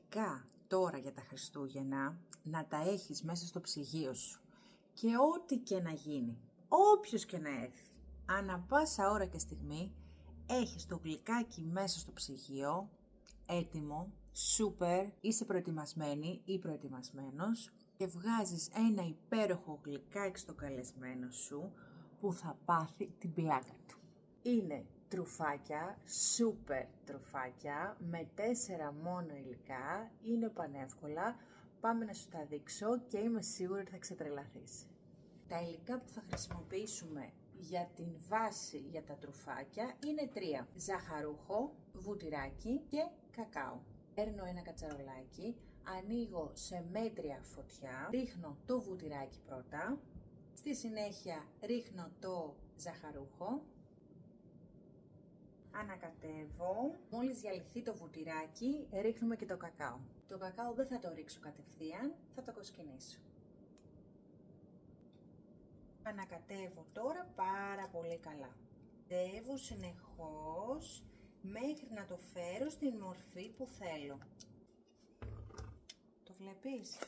ειδικά τώρα για τα Χριστούγεννα, να τα έχεις μέσα στο ψυγείο σου. Και ό,τι και να γίνει, όποιος και να έρθει, ανά πάσα ώρα και στιγμή, έχεις το γλυκάκι μέσα στο ψυγείο, έτοιμο, σούπερ, είσαι προετοιμασμένη ή προετοιμασμένος και βγάζεις ένα υπέροχο γλυκάκι στο καλεσμένο σου που θα πάθει την πλάκα του. Είναι τρουφάκια, σούπερ τρουφάκια, με 4 μόνο υλικά, είναι πανεύκολα, πάμε να σου τα δείξω και είμαι σίγουρη ότι θα ξετρελαθείς. Τα υλικά που θα χρησιμοποιήσουμε για την βάση για τα τρουφάκια είναι 3. Ζαχαρούχο, βουτυράκι και κακάο. Παίρνω ένα κατσαρολάκι, ανοίγω σε μέτρια φωτιά, ρίχνω το βουτυράκι πρώτα, στη συνέχεια ρίχνω το ζαχαρούχο, ανακατεύω, μόλις διαλυθεί το βουτυράκι ρίχνουμε και το κακάο. Το κακάο δεν θα το ρίξω κατευθείαν, θα το κοσκινήσω. Ανακατεύω τώρα πάρα πολύ καλά. Ανακατεύω συνεχώς μέχρι να το φέρω στην μορφή που θέλω. Το βλέπεις?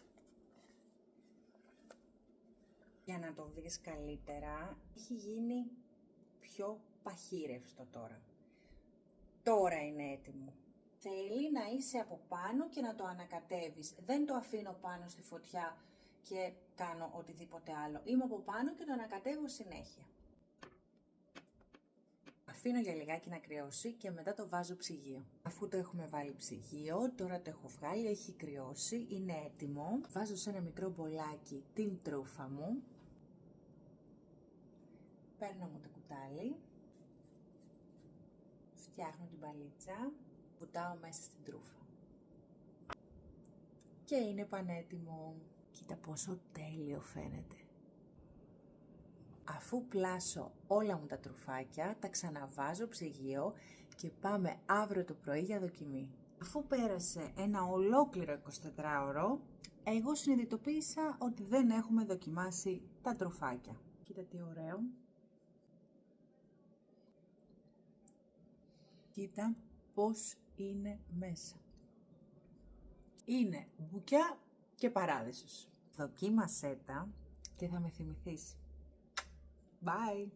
Για να το δεις καλύτερα, έχει γίνει πιο παχύρευστο τώρα. Τώρα είναι έτοιμο. Θέλει να είσαι από πάνω και να το ανακατεύεις. Δεν το αφήνω πάνω στη φωτιά και κάνω οτιδήποτε άλλο. Είμαι από πάνω και το ανακατεύω συνέχεια. Αφήνω για λιγάκι να κρυώσει και μετά το βάζω ψυγείο. Αφού το έχουμε βάλει ψυγείο, τώρα το έχω βγάλει, έχει κρυώσει, είναι έτοιμο. Βάζω σε ένα μικρό μπολάκι την τρούφα μου. Παίρνω μου το κουτάλι. Φτιάχνω την παλίτσα. Βουτάω μέσα στην τρούφα. Και είναι πανέτοιμο. Κοίτα πόσο τέλειο φαίνεται. Αφού πλάσω όλα μου τα τρουφάκια, τα ξαναβάζω ψυγείο και πάμε αύριο το πρωί για δοκιμή. Αφού πέρασε ένα ολόκληρο 24ωρο, εγώ συνειδητοποίησα ότι δεν έχουμε δοκιμάσει τα τρουφάκια. Κοίτα τι ωραίο. Κοίτα πώς είναι μέσα. Είναι μπουκιά και παράδεισος. Δοκίμασέ τα και θα με θυμηθείς. Bye!